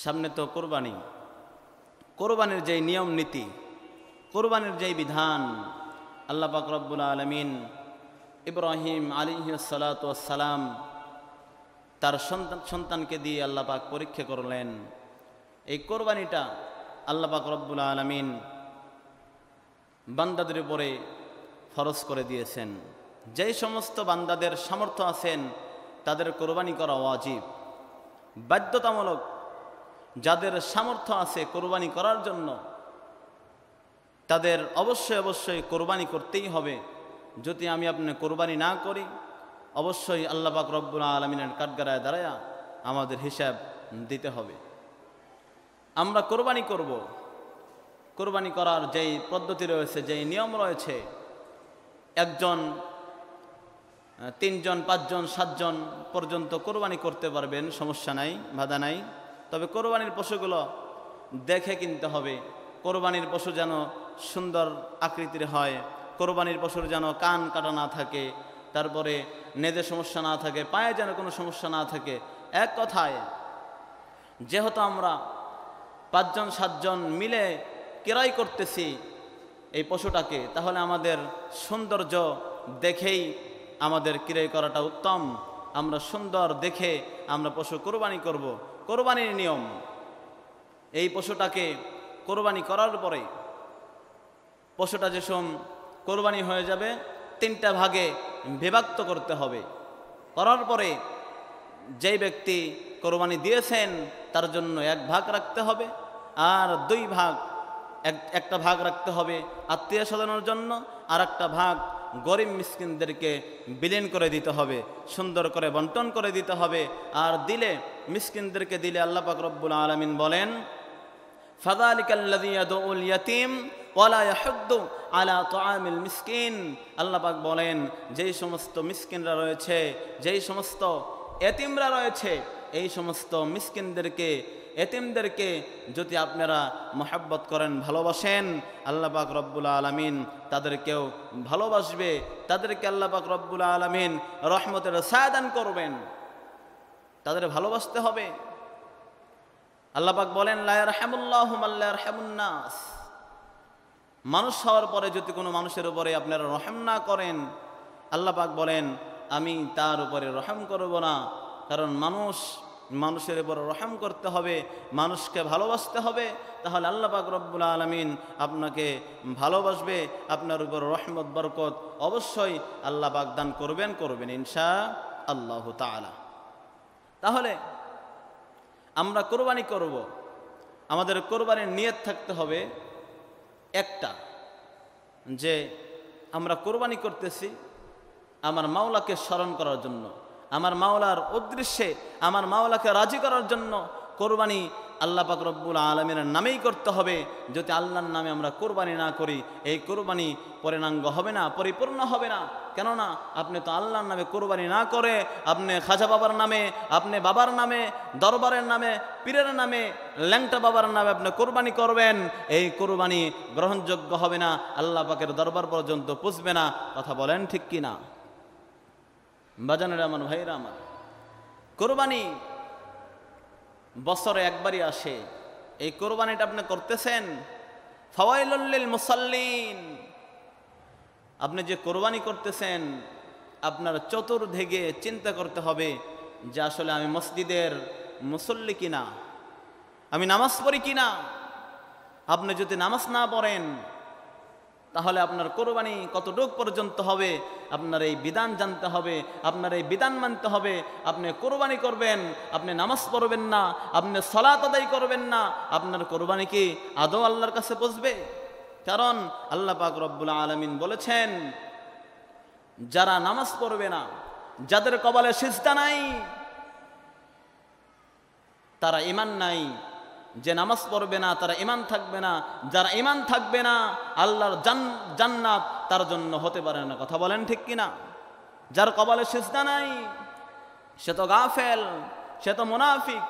সামনে তো কোরবানি, কোরবানির যেই নিয়ম নীতি, কোরবানির যেই বিধান আল্লাহ পাক রব্বুল আলামিন ইব্রাহিম আলাইহিস সালাতু ওয়াস সালাম তার সন্তানকে দিয়ে আল্লাহ পাক পরীক্ষা করলেন। এই কোরবানিটা আল্লাহ পাক রব্বুল আলামিন বান্দাদের উপরে ফরজ করে দিয়েছেন। যেই সমস্ত বান্দাদের সামর্থ্য আছেন তাদের কোরবানি করা ওয়াজিব, বাধ্যতামূলক। যাদের সামর্থ্য আছে কোরবানি করার জন্য তাদের অবশ্যই অবশ্যই কোরবানি করতেই হবে। যদি আমি আপনি কোরবানি না করি অবশ্যই আল্লাহ পাক রব্বুল আলামিনের কাঠগড়ায় দাঁড়ায়া আমাদের হিসাব দিতে হবে। আমরা কোরবানি করব, কোরবানি করার যেই পদ্ধতি রয়েছে, যেই নিয়ম রয়েছে, একজন, তিনজন, পাঁচজন, সাতজন পর্যন্ত কোরবানি করতে পারবেন, সমস্যা নাই, বাধা নাই। তবে কোরবানির পশুগুলো দেখে কিনতে হবে। কোরবানির পশু যেন সুন্দর আকৃতির হয়, কোরবানির পশুর যেন কান কাটা না থাকে, তারপরে নেজে সমস্যা না থাকে, পায়ে যেন কোনো সমস্যা না থাকে। এক কথায় যেহেতু আমরা পাঁচজন সাতজন মিলে ক্রয় করতেছি এই পশুটাকে, তাহলে আমাদের সৌন্দর্য দেখেই আমাদের ক্রয় করাটা উত্তম। আমরা সুন্দর দেখে আমরা পশু কোরবানি করব। কোরবানির নিয়ম, এই পশুটাকে কোরবানি করার পরে পশুটা যেসব কোরবানি হয়ে যাবে তিনটা ভাগে বিভক্ত করতে হবে। করার পরে যেই ব্যক্তি কোরবানি দিয়েছেন তার জন্য এক ভাগ রাখতে হবে, আর দুই ভাগ, একটা ভাগ রাখতে হবে আত্মীয় স্বজনের জন্য, আর একটা ভাগ গরিব মিসকিনদেরকে বিলীন করে দিতে হবে, সুন্দর করে বন্টন করে দিতে হবে। আর দিলে, মিসকিনদেরকে দিলে আল্লাহ পাক রব্বুল আলামিন বলেন, ফাযালিকাল্লাযী ইয়াদউল ইয়াতীম ওয়ালা ইয়াহুদ্দু আলা তুআমিল মিসকিন। আল্লাহ পাক বলেন, যেই সমস্ত মিসকিনরা রয়েছে, যেই সমস্ত এতিমরা রয়েছে, এই সমস্ত মিসকিনদেরকে, এতিমদেরকে যদি আপনারা মহব্বত করেন, ভালোবাসেন, আল্লাহ পাক রব্বুল আলামিন তাদেরকেও ভালোবাসবে, তাদেরকে আল্লাহ পাক রব্বুল আলামিন রহমতের ছায়া দান করবেন। তাদের ভালোবাসতে হবে। আল্লাহ পাক বলেন, লা ইয়ারহামুল্লাহু মান লা ইয়ারহামুন নাস। মানুষ হওয়ার পরে যদি কোনো মানুষের উপরে আপনারা রহম না করেন, আল্লাহ পাক বলেন আমি তার উপরে রহম করব না। কারণ মানুষের উপর রহম করতে হবে, মানুষকে ভালোবাসতে হবে, তাহলে আল্লাহ পাক রব্বুল আলামিন আপনাকে ভালোবাসবে, আপনার উপর রহমত বরকত অবশ্যই আল্লাহ পাক দান করবেন ইনশাআল্লাহ তাআলা। তাহলে আমরা কোরবানি করব, আমাদের কোরবানির নিয়ত থাকতে হবে একটা, যে আমরা কোরবানি করতেছি আমার মাওলাকে স্মরণ করার জন্য, আমার মাওলার উদ্দেশ্যে, আমার মাওলাকে রাজি করার জন্য। কোরবানি আল্লাহ পাক রব্বুল আলামিনের নামেই করতে হবে। যদি আল্লাহর নামে আমরা কোরবানি না করি, এই কোরবানি পূর্ণাঙ্গ হবে না, পরিপূর্ণ হবে না। কেননা আপনি তো আল্লাহর নামে কোরবানি না করে আপনি খাজা বাবার নামে, আপনি বাবার নামে, দরবারের নামে, পীরের নামে, ল্যাংটা বাবার নামে আপনি কোরবানি করবেন, এই কোরবানি গ্রহণযোগ্য হবে না, আল্লাহ পাকের দরবার পর্যন্ত পৌঁছবে না। কথা বলেন ঠিক কি না? বাজানের আমার ভাইরা আমার, কোরবানি বছরে একবারই আসে। এই কোরবানিটা আপনি করতেছেন, ফাওয়াইলুল লিল মুসাল্লিন। আপনি যে কোরবানি করতেছেন আপনার চতুর্দিকে চিন্তা করতে হবে যে আসলে আমি মসজিদের মুসল্লি কিনা, আমি নামাজ পড়ি কিনা। আপনি যদি নামাজ না পড়েন তাহলে আপনার কোরবানি কতটুক পর্যন্ত হবে, আপনার এই বিধান জানতে হবে, আপনার এই বিধান মানতে হবে। আপনি কোরবানি করবেন, আপনি নামাজ পড়বেন না, আপনি সালাত আদায় করবেন না, আপনার কোরবানি কি আদৌ আল্লাহর কাছে পৌঁছবে? কারণ আল্লাহ পাক রব্বুল আলামিন বলেছেন, যারা নামাজ পড়বে না, যাদের কপালে সিজদা নাই, তারা ঈমান নাই। যে নামাজ পড়বে না তারা ঈমান থাকবে না, যারা ঈমান থাকবে না আল্লাহর জান্নাত তার জন্য হতে পারে না। কথা বলেন ঠিক কিনা? যার কপালে সিজদা নাই সে তো গাফেল, সে তো মুনাফিক,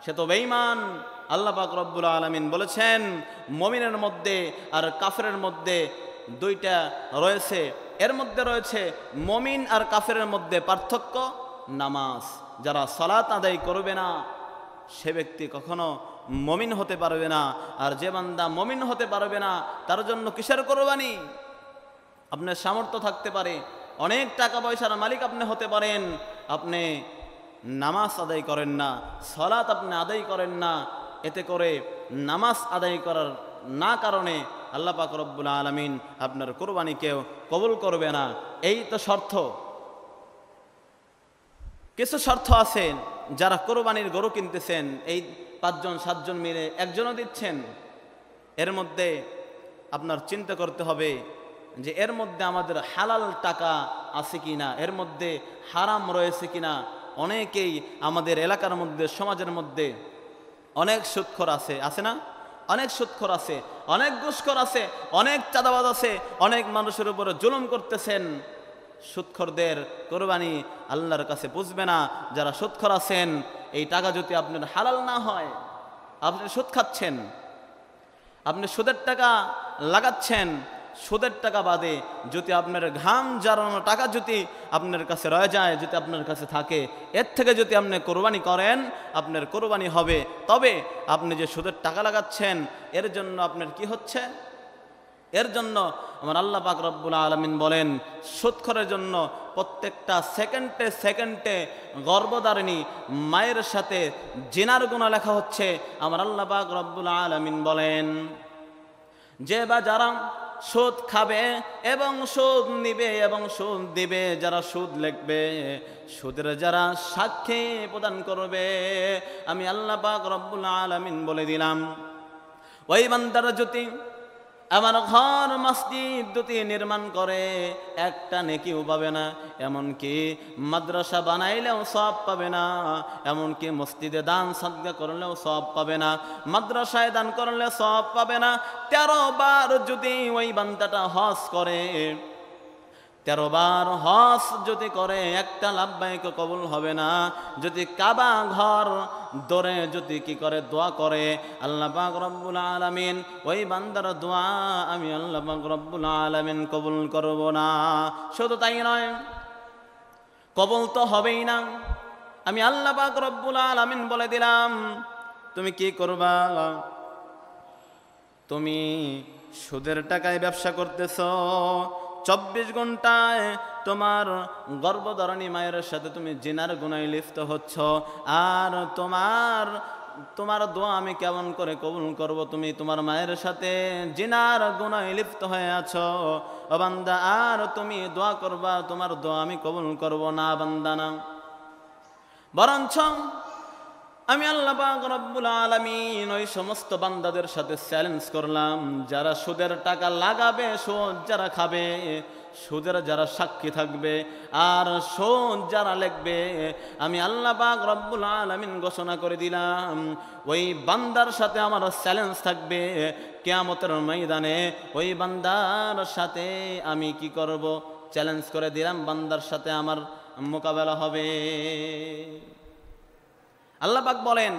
সে তো বেঈমান। আল্লাহ পাক রব্বুল আলামিন বলেছেন, মুমিনের মধ্যে আর কাফেরের মধ্যে দুইটা রয়েছে, এর মধ্যে রয়েছে মুমিন আর কাফেরের মধ্যে পার্থক্য নামাজ। যারা সালাত আদায় করবে না সে ব্যক্তি কখনো মুমিন হতে পারবে না। আর যে বান্দা মুমিন হতে পারবে না তার জন্য কিসের কোরবানি? আপনার সামর্থ্য থাকতে পারে, অনেক টাকা পয়সার মালিক আপনি হতে পারেন, আপনি নামাজ আদায় করেন না, সালাত আপনি আদায় করেন না, এতে করে নামাজ আদায় করার না কারণে আল্লাহ পাক রব্বুল আলামিন আপনার কোরবানিকেও কবুল করবে না। এই তো শর্ত। কিছু শর্ত আছে, যারা কোরবানির গরু কিনতেছেন, এই 5 জন 7 জন মিলে একজনও দিচ্ছেন, এর মধ্যে আপনার চিন্তা করতে হবে যে এর মধ্যে আমাদের হালাল টাকা আছে কিনা, এর মধ্যে হারাম রয়েছে কিনা। অনেকেই আমাদের এলাকার মধ্যে, সমাজের মধ্যে অনেক সুদখোর আছে, আছে না? অনেক সুদখোর আছে, অনেক ঘুষখোর আছে, অনেক চাঁদাবাজ আছে, অনেক মানুষের উপরে জুলুম করতেছেন। সুদখোরদের কোরবানি আল্লাহর কাছে বুঝবে না। যারা সুদখোর আছেন, এই টাকা যদি আপনার হালাল না হয়, আপনি সুদ খাচ্ছেন, আপনি সুদের টাকা লাগাচ্ছেন, সুদের টাকা বাদে যদি আপনার ঘাম ঝরানো টাকা যদি আপনার কাছে রয়ে যায়, যদি আপনার কাছে থাকে, এর থেকে যদি আপনি কোরবানি করেন, আপনার কোরবানি হবে। তবে আপনি যে সুদের টাকা লাগাচ্ছেন, এর জন্য আপনার কি হচ্ছে? এর জন্য আমার আল্লাহ পাক রব্বুল আলামিন বলেন, সুদখোরের জন্য প্রত্যেকটা সেকেন্ডে সেকেন্ডে গর্ভধারিণী মায়ের সাথে জিনার গুনাহ লেখা হচ্ছে। আমার আল্লাহ পাক রব্বুল আলামিন বলেন, যে বা যারা সুদ খাবে এবং সুদ নিবে এবং সুদ দিবে, যারা সুদ লিখবে, সুদের যারা সাক্ষী প্রদান করবে, আমি আল্লাহ পাক রব্বুল আলামিন বলে দিলাম, ওই বান্দারা যদি আমার ঘর মসজিদ দুটি নির্মাণ করে, একটা নেকিও পাবে না। এমনকি মাদ্রাসা বানাইলেও সওয়াব পাবে না, এমনকি মসজিদে দান সাদকা করলেও সওয়াব পাবে না, মাদ্রাসায় দান করলে সওয়াব পাবে না। 13 বার যদি ওই বান্দাটা হজ করে, 13 বার হজ যদি করে, একটা লাব্বাইক কবুল হবে না। যদি কাবা ঘর ধরে যদি কি করে, দোয়া করে, আল্লাহ পাক রব্বুল আলামিন ওই বান্দার দোয়া আমি আল্লাহ পাক রব্বুল আলামিন কবুল করব না। শুধু তাই নয়, কবুল তো হবেই না। আমি আল্লাহ পাক রব্বুল আলামিন বলে দিলাম, তুমি কি করবা? তুমি সুদের টাকায় ব্যবসা করতেছ, 24 ঘন্টায় তোমার গর্ভধারিণী মায়ের সাথে তুমি জিনার গুনায় লিপ্ত হচ্ছ। আর তোমার দোয়া আমি কেমন করে কবুল করব? তুমি তোমার মায়ের সাথে জিনার গুনায় লিপ্ত হয়ে আছো, ও বান্দা। আর তুমি দোয়া করবা, তোমার দোয়া আমি কবুল করব না, বান্দা না। বরঞ্চ আমি আল্লাহ পাক রব্বুল আলামিন ওই সমস্ত বান্দাদের সাথে চ্যালেঞ্জ করলাম, যারা সুদের টাকা লাগাবে, সুদ যারা খাবে, সুদের যারা সাক্ষী থাকবে, আর সুদ যারা লিখবে, আমি আল্লাহ পাক রব্বুল আলামিন ঘোষণা করে দিলাম, ওই বান্দার সাথে আমার চ্যালেঞ্জ থাকবে কিয়ামতের ময়দানে। ওই বান্দার সাথে আমি কি করব? চ্যালেঞ্জ করে দিলাম, বান্দার সাথে আমার মোকাবেলা হবে। আল্লাহ পাক বলেন,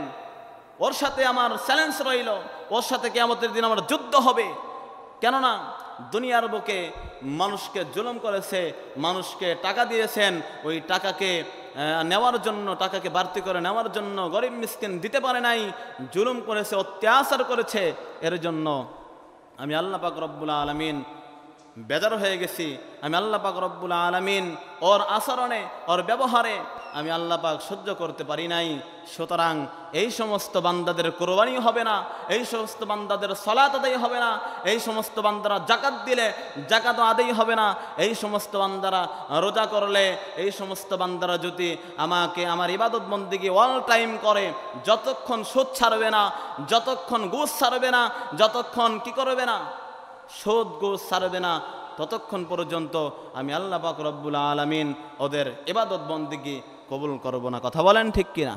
ওর সাথে আমার চ্যালেঞ্জ রইল, ওর সাথে কিয়ামতের দিন আমার যুদ্ধ হবে। কেননা দুনিয়ার বুকে মানুষকে জুলুম করেছে, মানুষকে টাকা দিয়েছেন, ওই টাকাকে নেওয়ার জন্য, টাকাকে বাড়তি করে নেওয়ার জন্য গরিব মিসকিন দিতে পারে নাই, জুলুম করেছে, অত্যাচার করেছে। এর জন্য আমি আল্লাহ পাক রব্বুল আলামিন বেজার হয়ে গেছি। আমি আল্লাহ পাক রব্বুল আলামিন ওর আচরণে, ওর ব্যবহারে আমি আল্লাহ পাক সহ্য করতে পারি নাই। সুতরাং এই সমস্ত বান্দাদের কোরবানি হবে না, এই সমস্ত বান্দাদের সালাত আদায় হবে না, এই সমস্ত বান্দারা যাকাত দিলে যাকাত আদায় হবে না, এই সমস্ত বান্দারা রোজা করলে, এই সমস্ত বান্দারা যদি আমাকে আমার ইবাদত বন্দেগী অল টাইম করে, যতক্ষণ সুদ ছাড়বে না, যতক্ষণ ঘুষ ছাড়বে না, যতক্ষণ কি করবে না, সুদ ঘুষ ছাড়বে না, ততক্ষণ পর্যন্ত আমি আল্লাহ পাক রব্বুল আলামিন ওদের ইবাদত বন্দেগী কবুল করব না। কথা বলেন ঠিক কিনা?